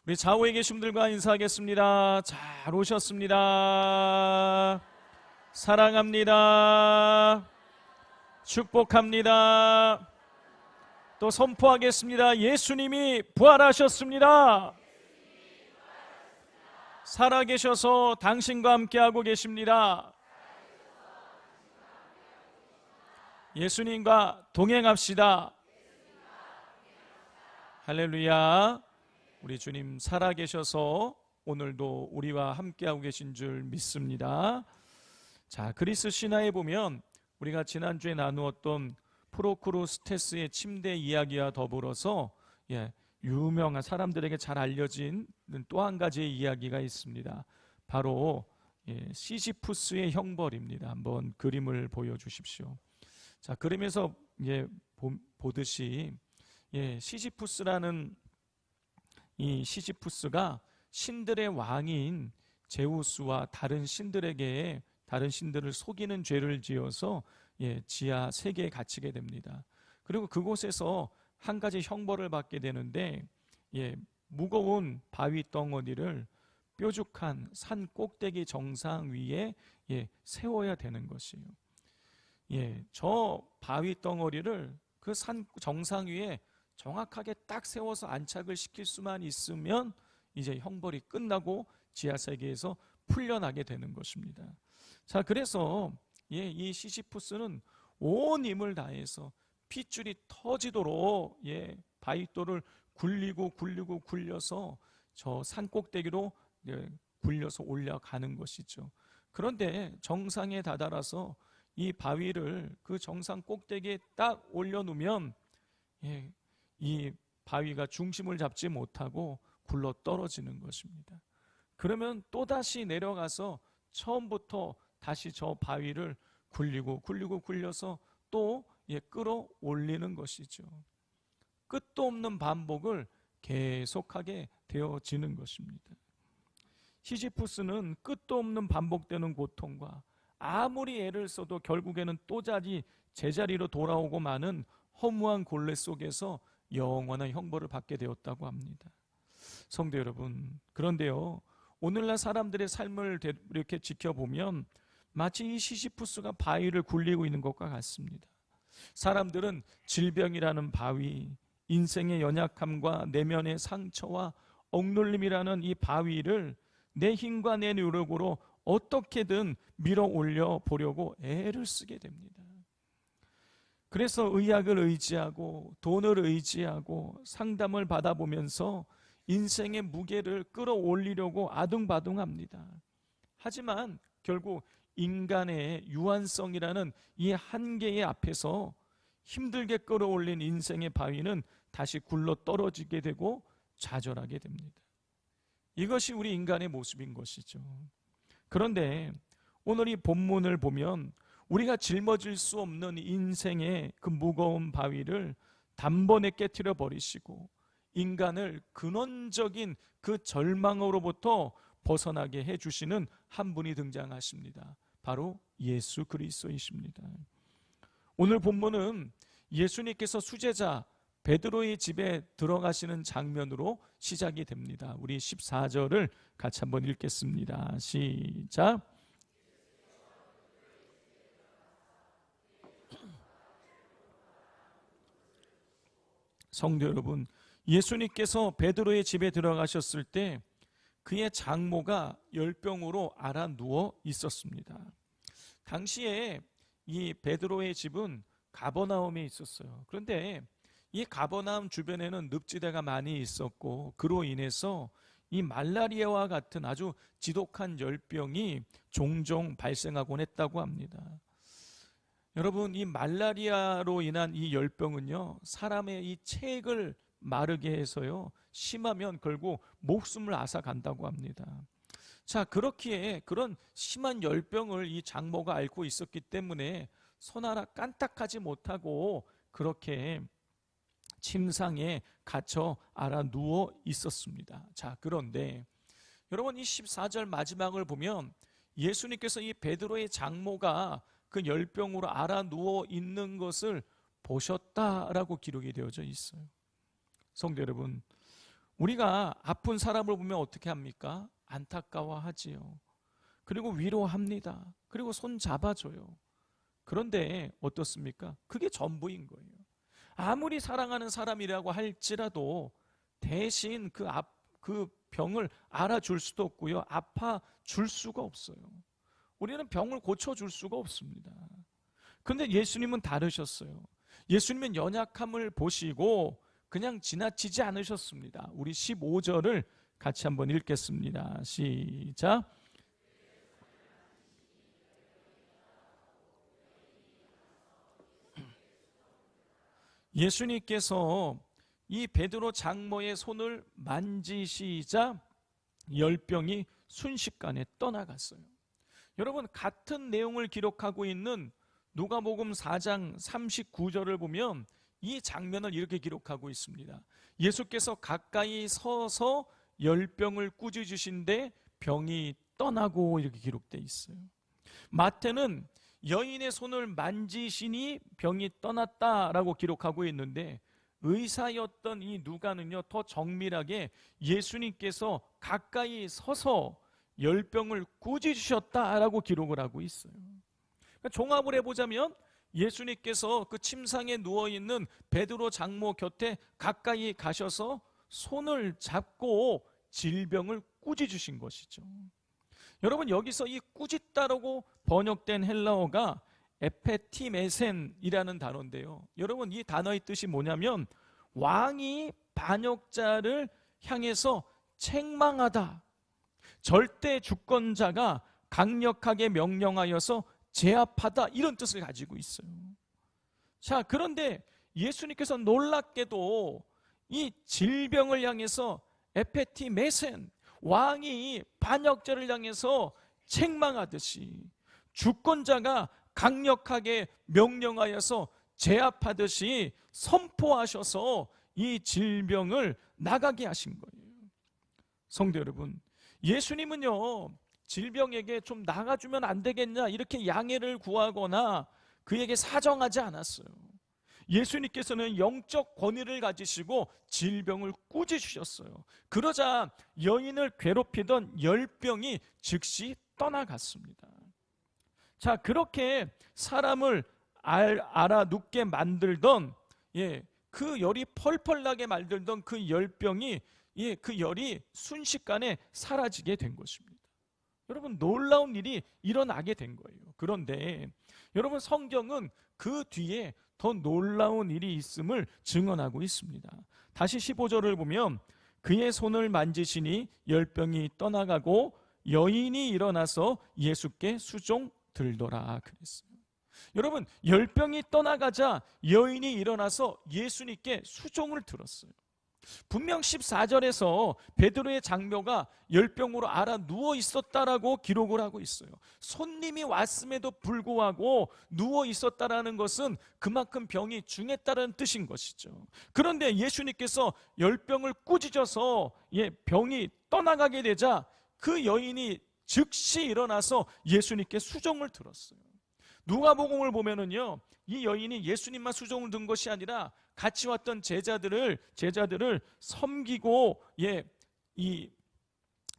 우리 좌우에 계신 분들과 인사하겠습니다. 잘 오셨습니다. 사랑합니다. 축복합니다. 또 선포하겠습니다. 예수님이 부활하셨습니다. 살아계셔서 당신과 함께하고 계십니다. 예수님과 동행합시다. 할렐루야. 우리 주님 살아계셔서 오늘도 우리와 함께하고 계신 줄 믿습니다. 자, 그리스 신화에 보면 우리가 지난주에 나누었던 프로크루스테스의 침대 이야기와 더불어서 유명한 사람들에게 잘 알려진 또 한 가지의 이야기가 있습니다. 바로 시지푸스의 형벌입니다. 한번 그림을 보여주십시오. 자, 그림에서 보듯이 시지푸스라는 이 시지푸스가 신들의 왕인 제우스와 다른 신들을 속이는 죄를 지어서 지하 세계에 갇히게 됩니다. 그리고 그곳에서 한 가지 형벌을 받게 되는데 무거운 바위 덩어리를 뾰족한 산 꼭대기 정상 위에 세워야 되는 것이에요. 저 바위 덩어리를 그 산 정상 위에 정확하게 딱 세워서 안착을 시킬 수만 있으면 이제 형벌이 끝나고 지하세계에서 풀려나게 되는 것입니다. 자, 그래서 이 시시푸스는 온 힘을 다해서 핏줄이 터지도록 바위돌을 굴려서 저 산 꼭대기로 굴려서 올라가는 것이죠. 그런데 정상에 다다라서 이 바위를 그 정상 꼭대기에 딱 올려놓으면 이 바위가 중심을 잡지 못하고 굴러 떨어지는 것입니다. 그러면 또다시 내려가서 처음부터 다시 저 바위를 굴려서 또 끌어올리는 것이죠. 끝도 없는 반복을 계속하게 되어지는 것입니다. 시지푸스는 끝도 없는 반복되는 고통과 아무리 애를 써도 결국에는 또다시 제자리로 돌아오고 마는 허무한 곤래 속에서 영원한 형벌을 받게 되었다고 합니다. 성도 여러분, 그런데요, 오늘날 사람들의 삶을 이렇게 지켜보면 마치 이 시시푸스가 바위를 굴리고 있는 것과 같습니다. 사람들은 질병이라는 바위, 인생의 연약함과 내면의 상처와 억눌림이라는 이 바위를 내 힘과 내 노력으로 어떻게든 밀어 올려 보려고 애를 쓰게 됩니다. 그래서 의학을 의지하고 돈을 의지하고 상담을 받아보면서 인생의 무게를 끌어올리려고 아둥바둥합니다. 하지만 결국 인간의 유한성이라는 이 한계의 앞에서 힘들게 끌어올린 인생의 바위는 다시 굴러 떨어지게 되고 좌절하게 됩니다. 이것이 우리 인간의 모습인 것이죠. 그런데 오늘 이 본문을 보면 우리가 짊어질 수 없는 인생의 그 무거운 바위를 단번에 깨트려 버리시고 인간을 근원적인 그 절망으로부터 벗어나게 해주시는 한 분이 등장하십니다. 바로 예수 그리스도이십니다. 오늘 본문은 예수님께서 수제자 베드로의 집에 들어가시는 장면으로 시작이 됩니다. 우리 14절을 같이 한번 읽겠습니다. 시작. 성도 여러분, 예수님께서 베드로의 집에 들어가셨을 때 그의 장모가 열병으로 앓아 누워 있었습니다. 당시에 이 베드로의 집은 가버나움에 있었어요. 그런데 이 가버나움 주변에는 늪지대가 많이 있었고 그로 인해서 이 말라리아와 같은 아주 지독한 열병이 종종 발생하곤 했다고 합니다. 여러분, 이 말라리아로 인한 이 열병은요, 사람의 이 체액을 마르게 해서요, 심하면 결국 목숨을 앗아간다고 합니다. 자, 그렇기에 그런 심한 열병을 이 장모가 앓고 있었기 때문에 손 하나 깐딱하지 못하고 그렇게 침상에 갇혀 앓아 누워 있었습니다. 자, 그런데 여러분, 이 14절 마지막을 보면 예수님께서 이 베드로의 장모가 그 열병으로 앓아 누워 있는 것을 보셨다라고 기록이 되어져 있어요. 성도 여러분, 우리가 아픈 사람을 보면 어떻게 합니까? 안타까워하지요. 그리고 위로합니다. 그리고 손 잡아줘요. 그런데 어떻습니까? 그게 전부인 거예요. 아무리 사랑하는 사람이라고 할지라도 대신 그 병을 알아줄 수도 없고요. 아파줄 수가 없어요. 우리는 병을 고쳐줄 수가 없습니다. 그런데 예수님은 다르셨어요. 예수님은 연약함을 보시고 그냥 지나치지 않으셨습니다. 우리 15절을 같이 한번 읽겠습니다. 시작. 예수님께서 이 베드로 장모의 손을 만지시자 열병이 순식간에 떠나갔어요. 여러분, 같은 내용을 기록하고 있는 누가복음 4장 39절을 보면 이 장면을 이렇게 기록하고 있습니다. 예수께서 가까이 서서 열병을 꾸짖으신데 병이 떠나고, 이렇게 기록되어 있어요. 마태는 여인의 손을 만지시니 병이 떠났다라고 기록하고 있는데, 의사였던 이 누가는요, 더 정밀하게 예수님께서 가까이 서서 열병을 꾸짖으셨다라고 기록을 하고 있어요. 그러니까 종합을 해보자면 예수님께서 그 침상에 누워있는 베드로 장모 곁에 가까이 가셔서 손을 잡고 질병을 꾸짖으신 것이죠. 여러분, 여기서 이 꾸짖다라고 번역된 헬라어가 에페티메센이라는 단어인데요, 여러분, 이 단어의 뜻이 뭐냐면 왕이 반역자를 향해서 책망하다, 절대 주권자가 강력하게 명령하여서 제압하다, 이런 뜻을 가지고 있어요. 자, 그런데 예수님께서 놀랍게도 이 질병을 향해서 에페티메센, 왕이 반역자를 향해서 책망하듯이, 주권자가 강력하게 명령하여서 제압하듯이 선포하셔서 이 질병을 나가게 하신 거예요. 성도 여러분, 예수님은요, 질병에게 좀 나가주면 안 되겠냐 이렇게 양해를 구하거나 그에게 사정하지 않았어요. 예수님께서는 영적 권위를 가지시고 질병을 꾸짖으셨어요. 그러자 여인을 괴롭히던 열병이 즉시 떠나갔습니다. 자, 그렇게 사람을 알아 눕게 만들던, 그 열이 펄펄 나게 만들던 그 열병이, 그 열이 순식간에 사라지게 된 것입니다. 여러분, 놀라운 일이 일어나게 된 거예요. 그런데 여러분, 성경은 그 뒤에 더 놀라운 일이 있음을 증언하고 있습니다. 다시 15절을 보면 그의 손을 만지시니 열병이 떠나가고 여인이 일어나서 예수께 수종 들더라 그랬어요. 여러분, 열병이 떠나가자 여인이 일어나서 예수님께 수종을 들었어요. 분명 14절에서 베드로의 장모가 열병으로 앓아 누워 있었다라고 기록을 하고 있어요. 손님이 왔음에도 불구하고 누워 있었다라는 것은 그만큼 병이 중했다는 뜻인 것이죠. 그런데 예수님께서 열병을 꾸짖어서 병이 떠나가게 되자 그 여인이 즉시 일어나서 예수님께 수종을 들었어요. 누가복음을 보면은요, 이 여인이 예수님만 수종을 든 것이 아니라 같이 왔던 제자들을 섬기고 이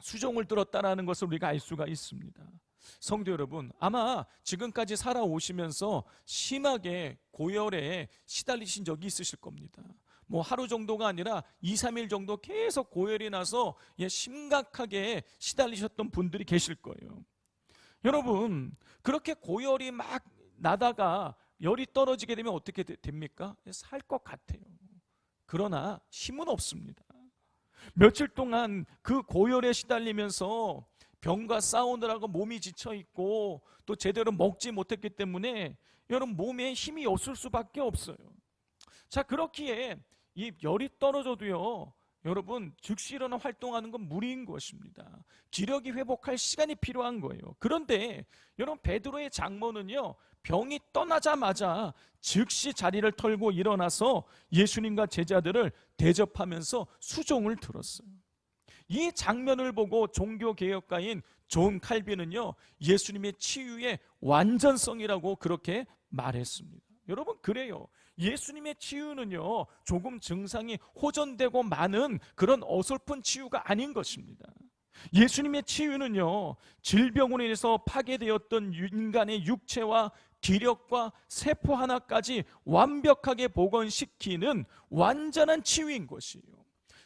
수종을 들었다라는 것을 우리가 알 수가 있습니다. 성도 여러분, 아마 지금까지 살아오시면서 심하게 고열에 시달리신 적이 있으실 겁니다. 뭐 하루 정도가 아니라 2, 3일 정도 계속 고열이 나서 심각하게 시달리셨던 분들이 계실 거예요. 여러분, 그렇게 고열이 막 나다가 열이 떨어지게 되면 어떻게 됩니까? 살 것 같아요. 그러나 힘은 없습니다. 며칠 동안 그 고열에 시달리면서 병과 싸우느라고 몸이 지쳐있고 또 제대로 먹지 못했기 때문에 여러분, 몸에 힘이 없을 수밖에 없어요. 자, 그렇기에 이 열이 떨어져도요, 여러분, 즉시 일어나 활동하는 건 무리인 것입니다. 기력이 회복할 시간이 필요한 거예요. 그런데 여러분, 베드로의 장모는요, 병이 떠나자마자 즉시 자리를 털고 일어나서 예수님과 제자들을 대접하면서 수종을 들었어요. 이 장면을 보고 종교개혁가인 존 칼빈은요, 예수님의 치유의 완전성이라고 그렇게 말했습니다. 여러분, 그래요. 예수님의 치유는요, 조금 증상이 호전되고 많은 그런 어설픈 치유가 아닌 것입니다. 예수님의 치유는요, 질병으로 인해서 파괴되었던 인간의 육체와 기력과 세포 하나까지 완벽하게 복원시키는 완전한 치유인 것이에요.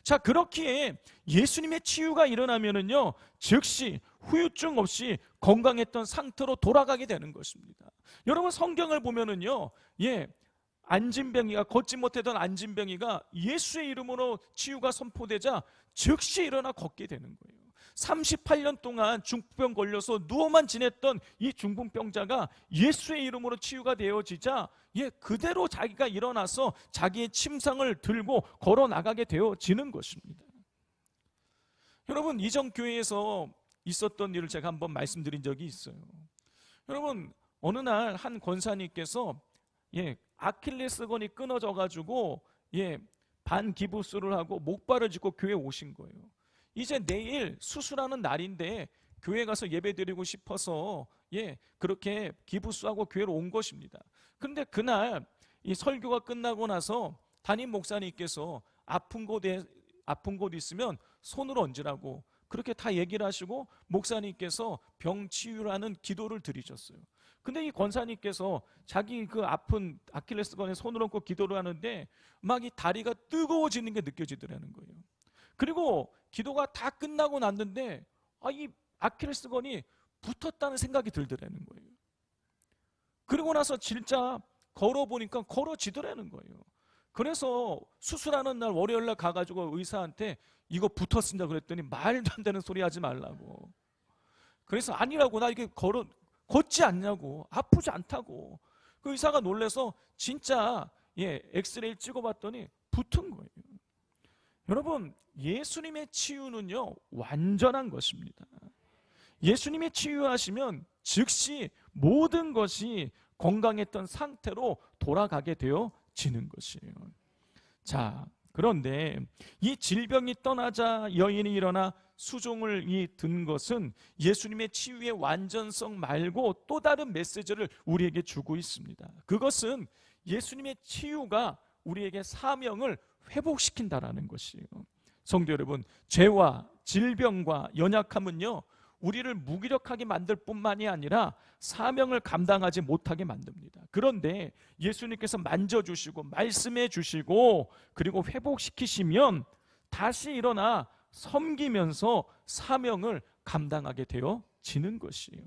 자, 그렇기에 예수님의 치유가 일어나면은요, 즉시 후유증 없이 건강했던 상태로 돌아가게 되는 것입니다. 여러분, 성경을 보면은요, 안진병이가, 걷지 못하던 안진병이가 예수의 이름으로 치유가 선포되자 즉시 일어나 걷게 되는 거예요. 38년 동안 중풍병 걸려서 누워만 지냈던 이 중풍병자가 예수의 이름으로 치유가 되어지자 그대로 자기가 일어나서 자기의 침상을 들고 걸어 나가게 되어지는 것입니다. 여러분, 이전 교회에서 있었던 일을 제가 한번 말씀드린 적이 있어요. 여러분, 어느 날 한 권사님께서 아킬레스건이 끊어져 가지고 반기부스를 하고 목발을 짚고 교회에 오신 거예요. 이제 내일 수술하는 날인데 교회 가서 예배 드리고 싶어서 그렇게 기부스하고 교회로 온 것입니다. 그런데 그날 이 설교가 끝나고 나서 담임 목사님께서 아픈 곳 있으면 손으로 얹으라고 그렇게 다 얘기를 하시고 목사님께서 병 치유라는 기도를 드리셨어요. 근데 이 권사님께서 자기 그 아픈 아킬레스건에 손을 얹고 기도를 하는데 막 이 다리가 뜨거워지는 게 느껴지더라는 거예요. 그리고 기도가 다 끝나고 났는데 이 아킬레스건이 붙었다는 생각이 들더라는 거예요. 그리고 나서 진짜 걸어보니까 걸어지더라는 거예요. 그래서 수술하는 날 월요일 날 가가지고 의사한테 이거 붙었습니다 그랬더니 말도 안 되는 소리 하지 말라고. 그래서 아니라고, 나 이게 걷지 않냐고, 아프지 않다고. 그 의사가 놀라서 진짜 엑스레이를 찍어봤더니 붙은 거예요. 여러분, 예수님의 치유는요 완전한 것입니다. 예수님의 치유하시면 즉시 모든 것이 건강했던 상태로 돌아가게 되어지는 것이에요. 자, 그런데 이 질병이 떠나자 여인이 일어나 수종을 든 것은 예수님의 치유의 완전성 말고 또 다른 메시지를 우리에게 주고 있습니다. 그것은 예수님의 치유가 우리에게 사명을 회복시킨다라는 것이에요. 성도 여러분, 죄와 질병과 연약함은요 우리를 무기력하게 만들 뿐만이 아니라 사명을 감당하지 못하게 만듭니다. 그런데 예수님께서 만져주시고 말씀해 주시고 그리고 회복시키시면 다시 일어나 섬기면서 사명을 감당하게 되어지는 것이에요.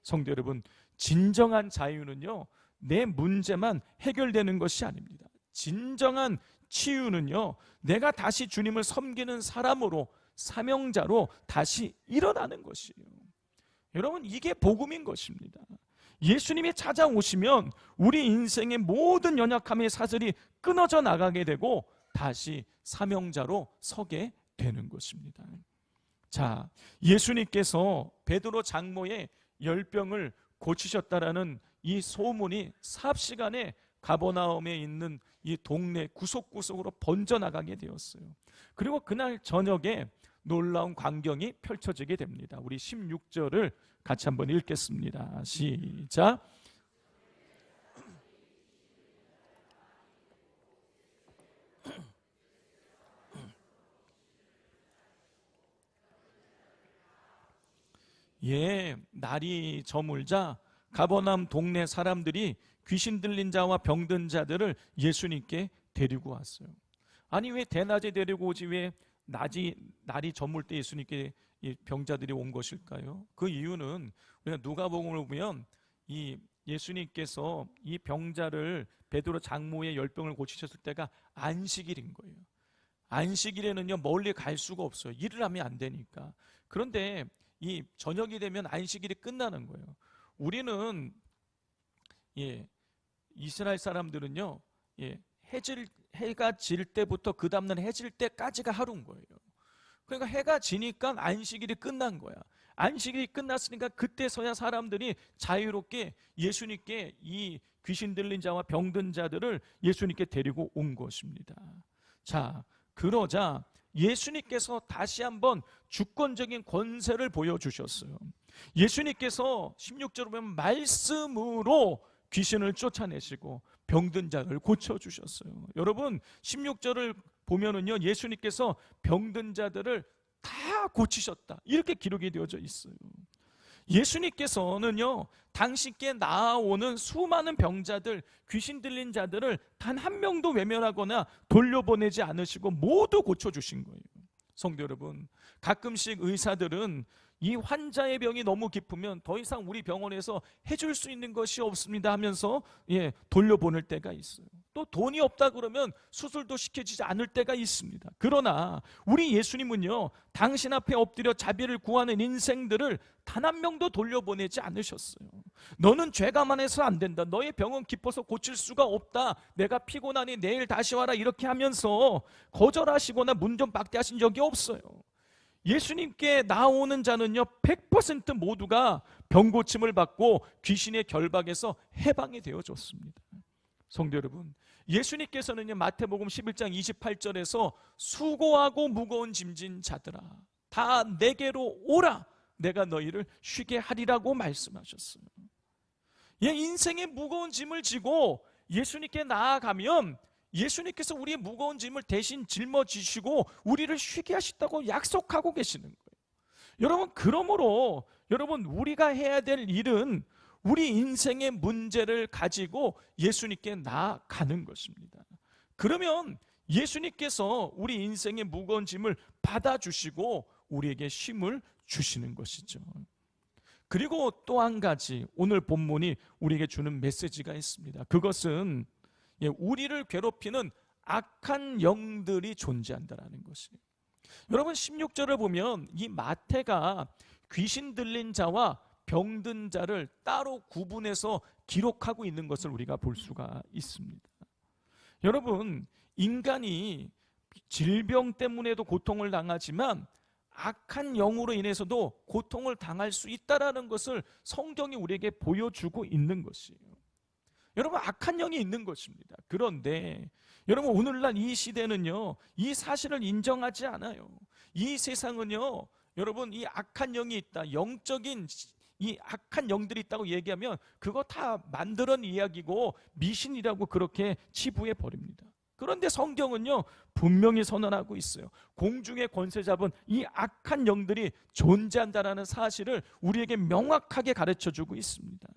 성도 여러분, 진정한 자유는요 내 문제만 해결되는 것이 아닙니다. 진정한 치유는요 내가 다시 주님을 섬기는 사람으로, 사명자로 다시 일어나는 것이에요. 여러분, 이게 복음인 것입니다. 예수님이 찾아오시면 우리 인생의 모든 연약함의 사슬이 끊어져 나가게 되고 다시 사명자로 서게 되는 것입니다. 자, 예수님께서 베드로 장모의 열병을 고치셨다라는 이 소문이 삽시간에 가버나움에 있는 이 동네 구석구석으로 번져나가게 되었어요. 그리고 그날 저녁에 놀라운 광경이 펼쳐지게 됩니다. 우리 16절을 같이 한번 읽겠습니다. 시작. 날이 저물자 가버나움 동네 사람들이 귀신 들린 자와 병든 자들을 예수님께 데리고 왔어요. 아니, 왜 대낮에 데리고 오지 왜 날이 저물 때 예수님께 병자들이 온 것일까요? 그 이유는 우리가 누가복음을 보면 이 예수님께서 이 병자를 베드로 장모의 열병을 고치셨을 때가 안식일인 거예요. 안식일에는요 멀리 갈 수가 없어요. 일을 하면 안 되니까. 그런데 이 저녁이 되면 안식일이 끝나는 거예요. 우리는 이스라엘 사람들은요 해가 질 때부터 그 다음날 해질 때까지가 하루인 거예요. 그러니까 해가 지니까 안식일이 끝난 거야. 안식일이 끝났으니까 그때서야 사람들이 자유롭게 예수님께 이 귀신 들린 자와 병든 자들을 예수님께 데리고 온 것입니다. 자, 그러자 예수님께서 다시 한번 주권적인 권세를 보여주셨어요. 예수님께서 16절을 보면 말씀으로 귀신을 쫓아내시고 병든 자를 고쳐주셨어요. 여러분 16절을 보면은요, 예수님께서 병든 자들을 다 고치셨다, 이렇게 기록이 되어져 있어요. 예수님께서는요, 당신께 나아오는 수많은 병자들, 귀신 들린 자들을 단 한 명도 외면하거나 돌려보내지 않으시고 모두 고쳐주신 거예요. 성도 여러분, 가끔씩 의사들은 이 환자의 병이 너무 깊으면 더 이상 우리 병원에서 해줄 수 있는 것이 없습니다 하면서 돌려보낼 때가 있어요. 또 돈이 없다 그러면 수술도 시켜주지 않을 때가 있습니다. 그러나 우리 예수님은요, 당신 앞에 엎드려 자비를 구하는 인생들을 단 한 명도 돌려보내지 않으셨어요. 너는 죄가 많아서 안 된다, 너의 병은 깊어서 고칠 수가 없다, 내가 피곤하니 내일 다시 와라, 이렇게 하면서 거절하시거나 문전 박대하신 적이 없어요. 예수님께 나오는 자는요, 100% 모두가 병고침을 받고 귀신의 결박에서 해방이 되어졌습니다. 성도 여러분, 예수님께서는요, 마태복음 11장 28절에서 수고하고 무거운 짐진 자들아 다 내게로 오라, 내가 너희를 쉬게 하리라고 말씀하셨어요. 인생의 무거운 짐을 지고 예수님께 나아가면 예수님께서 우리의 무거운 짐을 대신 짊어지시고 우리를 쉬게 하신다고 약속하고 계시는 거예요. 여러분, 그러므로 여러분, 우리가 해야 될 일은 우리 인생의 문제를 가지고 예수님께 나아가는 것입니다. 그러면 예수님께서 우리 인생의 무거운 짐을 받아주시고 우리에게 쉼을 주시는 것이죠. 그리고 또 한 가지, 오늘 본문이 우리에게 주는 메시지가 있습니다. 그것은 우리를 괴롭히는 악한 영들이 존재한다는 것이에요. 여러분 16절을 보면 이 마태가 귀신 들린 자와 병든 자를 따로 구분해서 기록하고 있는 것을 우리가 볼 수가 있습니다. 여러분, 인간이 질병 때문에도 고통을 당하지만 악한 영으로 인해서도 고통을 당할 수 있다는 것을 성경이 우리에게 보여주고 있는 것이에요. 여러분, 악한 영이 있는 것입니다. 그런데 여러분, 오늘날 이 시대는요, 이 사실을 인정하지 않아요. 이 세상은요, 여러분, 이 악한 영이 있다, 영적인 이 악한 영들이 있다고 얘기하면 그거 다 만들어낸 이야기고 미신이라고 그렇게 치부해 버립니다. 그런데 성경은요, 분명히 선언하고 있어요. 공중의 권세 잡은 이 악한 영들이 존재한다는 사실을 우리에게 명확하게 가르쳐주고 있습니다.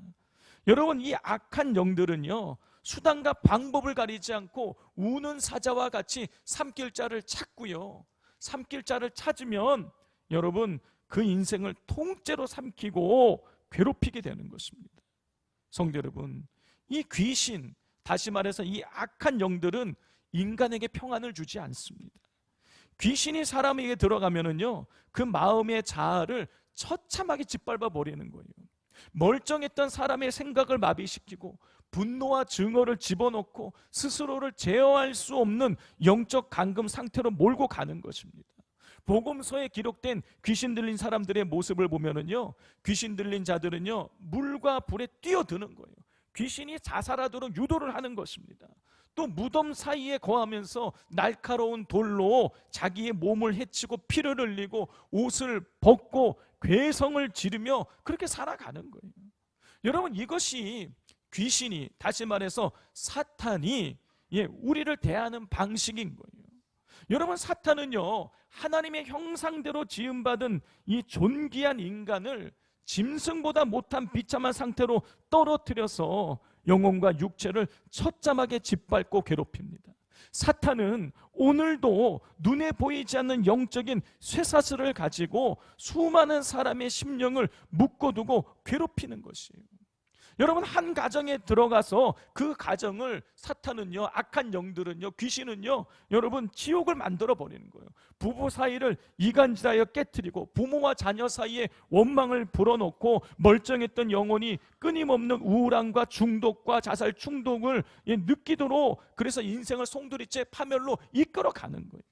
여러분, 이 악한 영들은요, 수단과 방법을 가리지 않고 우는 사자와 같이 삼킬 자를 찾고요, 삼킬 자를 찾으면 여러분, 그 인생을 통째로 삼키고 괴롭히게 되는 것입니다. 성도 여러분, 이 귀신, 다시 말해서 이 악한 영들은 인간에게 평안을 주지 않습니다. 귀신이 사람에게 들어가면은요, 그 마음의 자아를 처참하게 짓밟아 버리는 거예요. 멀쩡했던 사람의 생각을 마비시키고 분노와 증오를 집어넣고 스스로를 제어할 수 없는 영적 감금 상태로 몰고 가는 것입니다. 복음서에 기록된 귀신 들린 사람들의 모습을 보면은요, 귀신 들린 자들은요, 물과 불에 뛰어드는 거예요. 귀신이 자살하도록 유도를 하는 것입니다. 또 무덤 사이에 거하면서 날카로운 돌로 자기의 몸을 해치고 피를 흘리고 옷을 벗고 괴성을 지르며 그렇게 살아가는 거예요. 여러분, 이것이 귀신이, 다시 말해서 사탄이 우리를 대하는 방식인 거예요. 여러분, 사탄은요, 하나님의 형상대로 지음받은 이 존귀한 인간을 짐승보다 못한 비참한 상태로 떨어뜨려서 영혼과 육체를 처참하게 짓밟고 괴롭힙니다. 사탄은 오늘도 눈에 보이지 않는 영적인 쇠사슬을 가지고 수많은 사람의 심령을 묶어두고 괴롭히는 것이에요. 여러분, 한 가정에 들어가서 그 가정을 사탄은요, 악한 영들은요, 귀신은요, 여러분 지옥을 만들어 버리는 거예요. 부부 사이를 이간질하여 깨트리고 부모와 자녀 사이에 원망을 불어넣고 멀쩡했던 영혼이 끊임없는 우울함과 중독과 자살 충동을 느끼도록, 그래서 인생을 송두리째 파멸로 이끌어가는 거예요.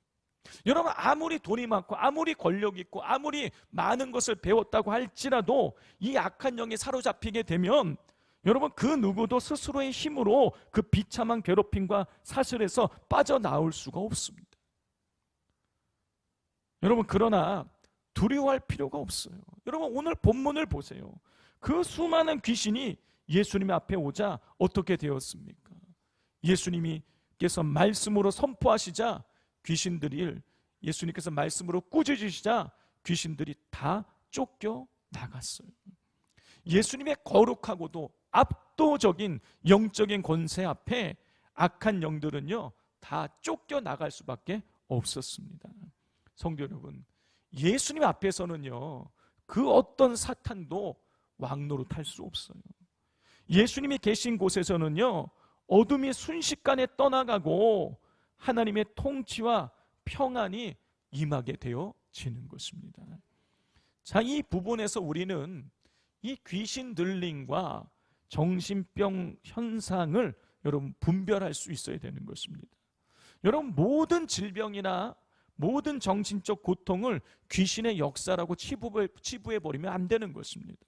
여러분, 아무리 돈이 많고 아무리 권력이 있고 아무리 많은 것을 배웠다고 할지라도 이 악한 영에 사로잡히게 되면 여러분, 그 누구도 스스로의 힘으로 그 비참한 괴롭힘과 사슬에서 빠져나올 수가 없습니다. 여러분, 그러나 두려워할 필요가 없어요. 여러분, 오늘 본문을 보세요. 그 수많은 귀신이 예수님 앞에 오자 어떻게 되었습니까? 예수님께서 말씀으로 선포하시자 귀신들이, 예수님께서 말씀으로 꾸짖으시자 귀신들이 다 쫓겨 나갔어요. 예수님의 거룩하고도 압도적인 영적인 권세 앞에 악한 영들은요 다 쫓겨 나갈 수밖에 없었습니다. 성도 여러분, 예수님 앞에서는요 그 어떤 사탄도 왕노릇할 수 없어요. 예수님이 계신 곳에서는요 어둠이 순식간에 떠나가고 하나님의 통치와 평안이 임하게 되어지는 것입니다. 자, 이 부분에서 우리는 이 귀신 들림과 정신병 현상을 여러분 분별할 수 있어야 되는 것입니다. 여러분, 모든 질병이나 모든 정신적 고통을 귀신의 역사라고 치부해버리면 안 되는 것입니다.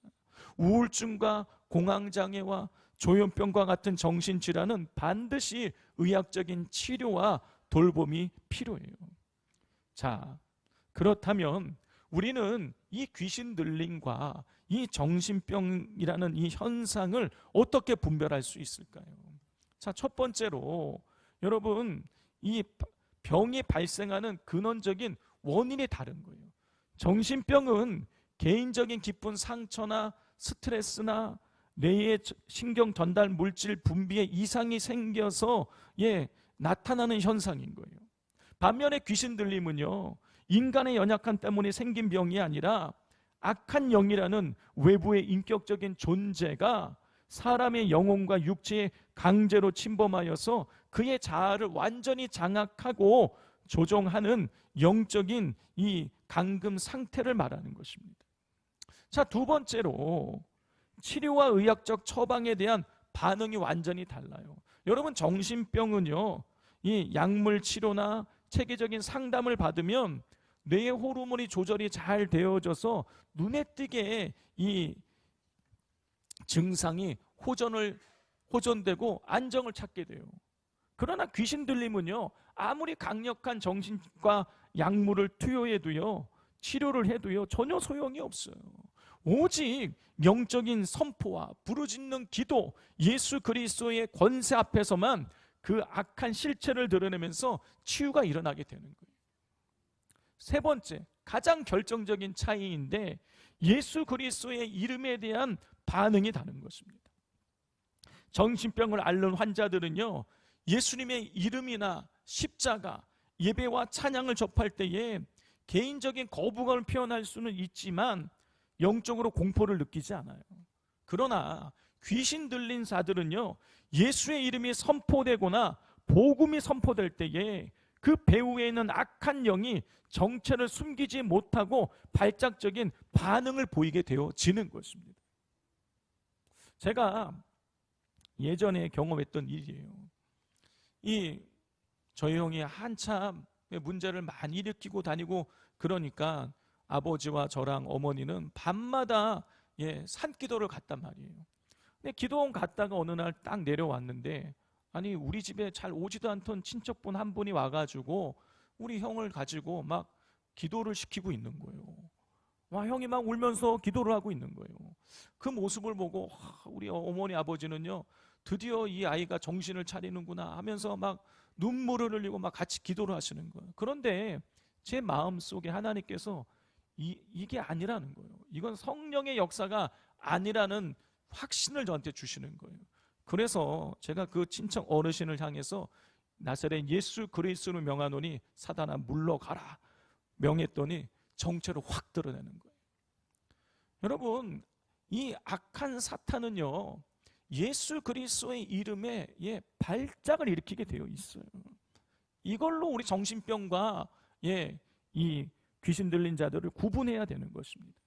우울증과 공황장애와 조현병과 같은 정신질환은 반드시 의학적인 치료와 돌봄이 필요해요. 자, 그렇다면 우리는 이 귀신 들림과 이 정신병이라는 이 현상을 어떻게 분별할 수 있을까요? 자, 첫 번째로 여러분, 이 병이 발생하는 근원적인 원인이 다른 거예요. 정신병은 개인적인 깊은 상처나 스트레스나 뇌의 신경 전달 물질 분비에 이상이 생겨서 나타나는 현상인 거예요. 반면에 귀신 들림은요, 인간의 연약함 때문에 생긴 병이 아니라 악한 영이라는 외부의 인격적인 존재가 사람의 영혼과 육체에 강제로 침범하여서 그의 자아를 완전히 장악하고 조종하는 영적인 이 감금 상태를 말하는 것입니다. 자, 두 번째로 치료와 의학적 처방에 대한 반응이 완전히 달라요. 여러분, 정신병은요, 이 약물 치료나 체계적인 상담을 받으면 뇌의 호르몬이 조절이 잘 되어져서 눈에 띄게 이 증상이 호전되고 안정을 찾게 돼요. 그러나 귀신 들림은요, 아무리 강력한 정신과 약물을 투여해도요, 치료를 해도요, 전혀 소용이 없어요. 오직 영적인 선포와 부르짖는 기도, 예수 그리스도의 권세 앞에서만 그 악한 실체를 드러내면서 치유가 일어나게 되는 거예요. 세 번째, 가장 결정적인 차이인데 예수 그리스도의 이름에 대한 반응이 다른 것입니다. 정신병을 앓는 환자들은요, 예수님의 이름이나 십자가, 예배와 찬양을 접할 때에 개인적인 거부감을 표현할 수는 있지만 영적으로 공포를 느끼지 않아요. 그러나 귀신 들린 자들은요, 예수의 이름이 선포되거나 복음이 선포될 때에 그 배후에 있는 악한 영이 정체를 숨기지 못하고 발작적인 반응을 보이게 되어지는 것입니다. 제가 예전에 경험했던 일이에요. 저희 형이 한참 문제를 많이 일으키고 다니고 그러니까 아버지와 저랑 어머니는 밤마다 산기도를 갔단 말이에요. 근데 기도원 갔다가 어느 날 딱 내려왔는데, 아니 우리 집에 잘 오지도 않던 친척분 한 분이 와가지고 우리 형을 가지고 막 기도를 시키고 있는 거예요. 와, 형이 막 울면서 기도를 하고 있는 거예요. 그 모습을 보고 우리 어머니 아버지는요, 드디어 이 아이가 정신을 차리는구나 하면서 막 눈물을 흘리고 막 같이 기도를 하시는 거예요. 그런데 제 마음속에 하나님께서 이게 아니라는 거예요. 이건 성령의 역사가 아니라는 확신을 저한테 주시는 거예요. 그래서 제가 그 친척 어르신을 향해서 나사렛 예수 그리스도를 명하노니 사단아 물러가라 명했더니 정체를 확 드러내는 거예요. 여러분, 이 악한 사탄은요, 예수 그리스도의 이름에 발작을 일으키게 되어 있어요. 이걸로 우리 정신병과 이 귀신 들린 자들을 구분해야 되는 것입니다.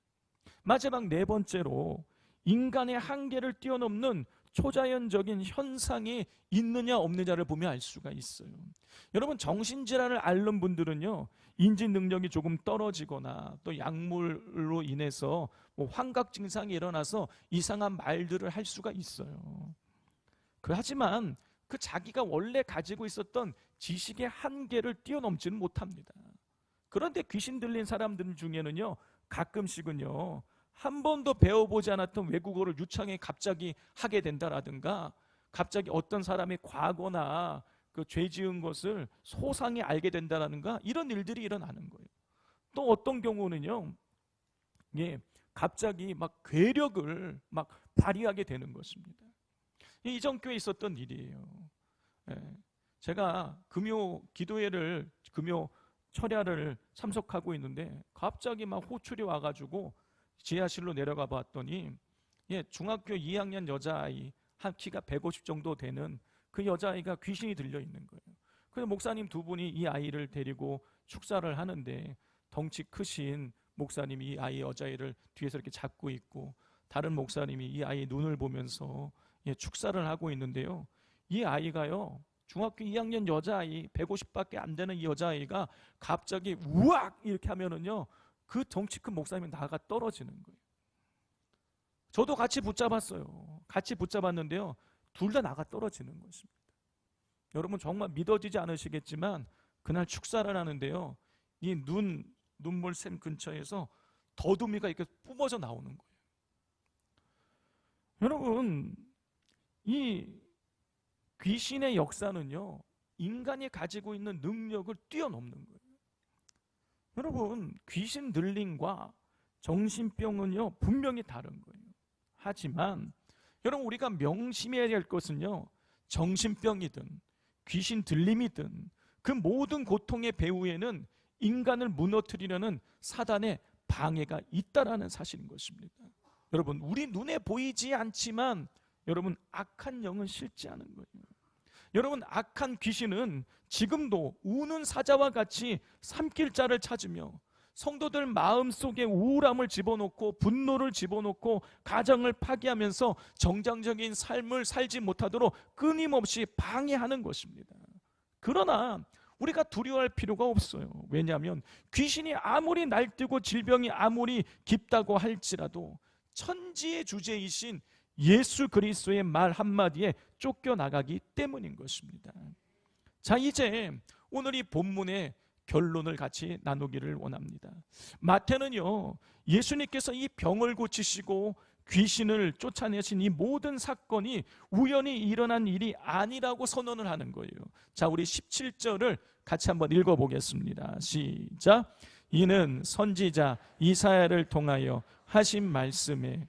마지막 네 번째로 인간의 한계를 뛰어넘는 초자연적인 현상이 있느냐 없느냐를 보면 알 수가 있어요. 여러분, 정신질환을 앓는 분들은요, 인지 능력이 조금 떨어지거나 또 약물로 인해서 환각 증상이 일어나서 이상한 말들을 할 수가 있어요. 하지만 그 자기가 원래 가지고 있었던 지식의 한계를 뛰어넘지는 못합니다. 그런데 귀신 들린 사람들 중에는요, 가끔씩은요, 한 번도 배워보지 않았던 외국어를 유창하게 갑자기 하게 된다라든가, 갑자기 어떤 사람의 과거나 그 죄 지은 것을 소상히 알게 된다라든가, 이런 일들이 일어나는 거예요. 또 어떤 경우는요, 갑자기 막 괴력을 막 발휘하게 되는 것입니다. 이전 교회에 있었던 일이에요. 제가 금요 기도회를, 금요 철야를 참석하고 있는데 갑자기 막 호출이 와가지고 지하실로 내려가 봤더니 중학교 2학년 여자아이, 한 키가 150 정도 되는 그 여자아이가 귀신이 들려 있는 거예요. 그래서 목사님 두 분이 이 아이를 데리고 축사를 하는데, 덩치 크신 목사님이 이 아이 여자아이를 뒤에서 이렇게 잡고 있고, 다른 목사님이 이 아이의 눈을 보면서 축사를 하고 있는데요, 이 아이가요, 중학교 2학년 여자아이, 150밖에 안 되는 이 여자아이가 갑자기 우악 이렇게 하면은요, 그 덩치 큰 목사님이 나가 떨어지는 거예요. 저도 같이 붙잡았어요. 같이 붙잡았는데요, 둘 다 나가 떨어지는 것입니다. 여러분 정말 믿어지지 않으시겠지만 그날 축사를 하는데요, 이 눈물샘 근처에서 더듬이가 이렇게 뿜어져 나오는 거예요. 여러분, 이 귀신의 역사는요, 인간이 가지고 있는 능력을 뛰어넘는 거예요. 여러분, 귀신 들림과 정신병은요, 분명히 다른 거예요. 하지만 여러분, 우리가 명심해야 될 것은요, 정신병이든 귀신 들림이든 그 모든 고통의 배후에는 인간을 무너뜨리려는 사단의 방해가 있다라는 사실인 것입니다. 여러분, 우리 눈에 보이지 않지만 여러분, 악한 영은 싫지 않은 거예요. 여러분, 악한 귀신은 지금도 우는 사자와 같이 삼킬 자를 찾으며 성도들 마음속에 우울함을 집어넣고 분노를 집어넣고 가정을 파괴하면서 정상적인 삶을 살지 못하도록 끊임없이 방해하는 것입니다. 그러나 우리가 두려워할 필요가 없어요. 왜냐하면 귀신이 아무리 날뛰고 질병이 아무리 깊다고 할지라도 천지의 주제이신 예수 그리스도의 말 한마디에 쫓겨나가기 때문인 것입니다. 자, 이제 오늘 이 본문의 결론을 같이 나누기를 원합니다. 마태는요, 예수님께서 이 병을 고치시고 귀신을 쫓아내신 이 모든 사건이 우연히 일어난 일이 아니라고 선언을 하는 거예요. 자, 우리 17절을 같이 한번 읽어보겠습니다. 시작. 이는 선지자 이사야를 통하여 하신 말씀에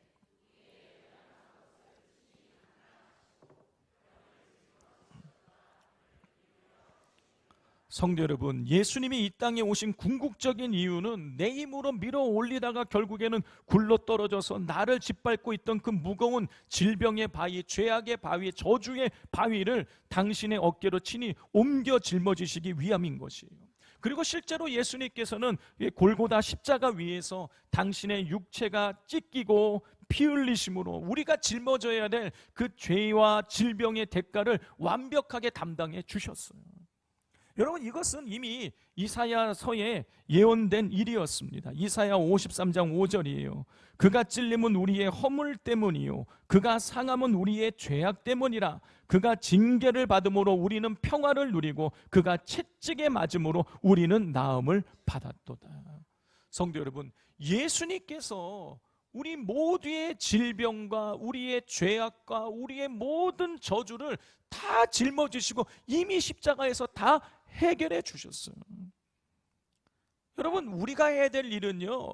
성도 여러분, 예수님이 이 땅에 오신 궁극적인 이유는 내 힘으로 밀어 올리다가 결국에는 굴러 떨어져서 나를 짓밟고 있던 그 무거운 질병의 바위, 죄악의 바위, 저주의 바위를 당신의 어깨로 친히 옮겨 짊어지시기 위함인 것이에요. 그리고 실제로 예수님께서는 골고다 십자가 위에서 당신의 육체가 찢기고 피 흘리심으로 우리가 짊어져야 될 그 죄와 질병의 대가를 완벽하게 담당해 주셨어요. 여러분, 이것은 이미 이사야서에 예언된 일이었습니다. 이사야 53장 5절이에요. 그가 찔림은 우리의 허물 때문이요 그가 상함은 우리의 죄악 때문이라. 그가 징계를 받음으로 우리는 평화를 누리고 그가 채찍에 맞음으로 우리는 나음을 받았도다. 성도 여러분, 예수님께서 우리 모두의 질병과 우리의 죄악과 우리의 모든 저주를 다 짊어지시고 이미 십자가에서 다 해결해 주셨어요. 여러분, 우리가 해야 될 일은요,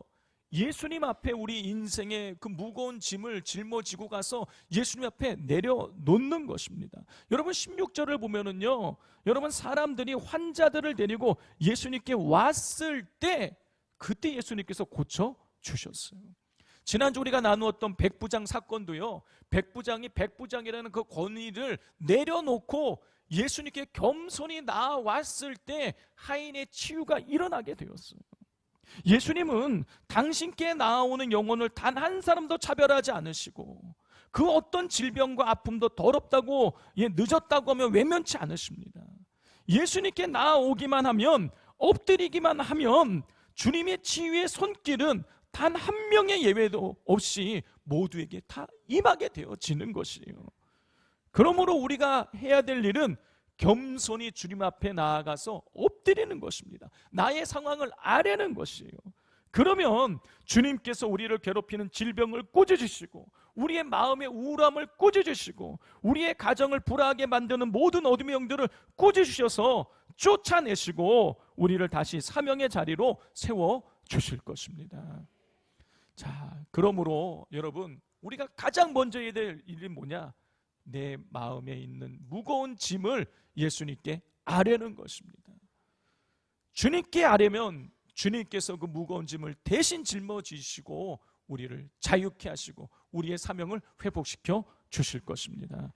예수님 앞에 우리 인생의 그 무거운 짐을 짊어지고 가서 예수님 앞에 내려놓는 것입니다. 여러분, 16절을 보면은요, 여러분, 사람들이 환자들을 데리고 예수님께 왔을 때 그때 예수님께서 고쳐 주셨어요. 지난주 우리가 나누었던 백부장 사건도요, 백부장이 백부장이라는 그 권위를 내려놓고 예수님께 겸손히 나아왔을 때 하인의 치유가 일어나게 되었어요. 예수님은 당신께 나아오는 영혼을 단 한 사람도 차별하지 않으시고 그 어떤 질병과 아픔도 더럽다고 늦었다고 하면 외면치 않으십니다. 예수님께 나아오기만 하면, 엎드리기만 하면 주님의 치유의 손길은 단 한 명의 예외도 없이 모두에게 다 임하게 되어지는 것이에요. 그러므로 우리가 해야 될 일은 겸손히 주님 앞에 나아가서 엎드리는 것입니다. 나의 상황을 아뢰는 것이에요. 그러면 주님께서 우리를 괴롭히는 질병을 꽂아주시고, 우리의 마음의 우울함을 꽂아주시고, 우리의 가정을 불화하게 만드는 모든 어둠의 영들을 꽂아주셔서 쫓아내시고 우리를 다시 사명의 자리로 세워주실 것입니다. 자, 그러므로 여러분, 우리가 가장 먼저 해야 될 일이 뭐냐? 내 마음에 있는 무거운 짐을 예수님께 아뢰는 것입니다. 주님께 아뢰면 주님께서 그 무거운 짐을 대신 짊어지시고 우리를 자유케 하시고 우리의 사명을 회복시켜 주실 것입니다.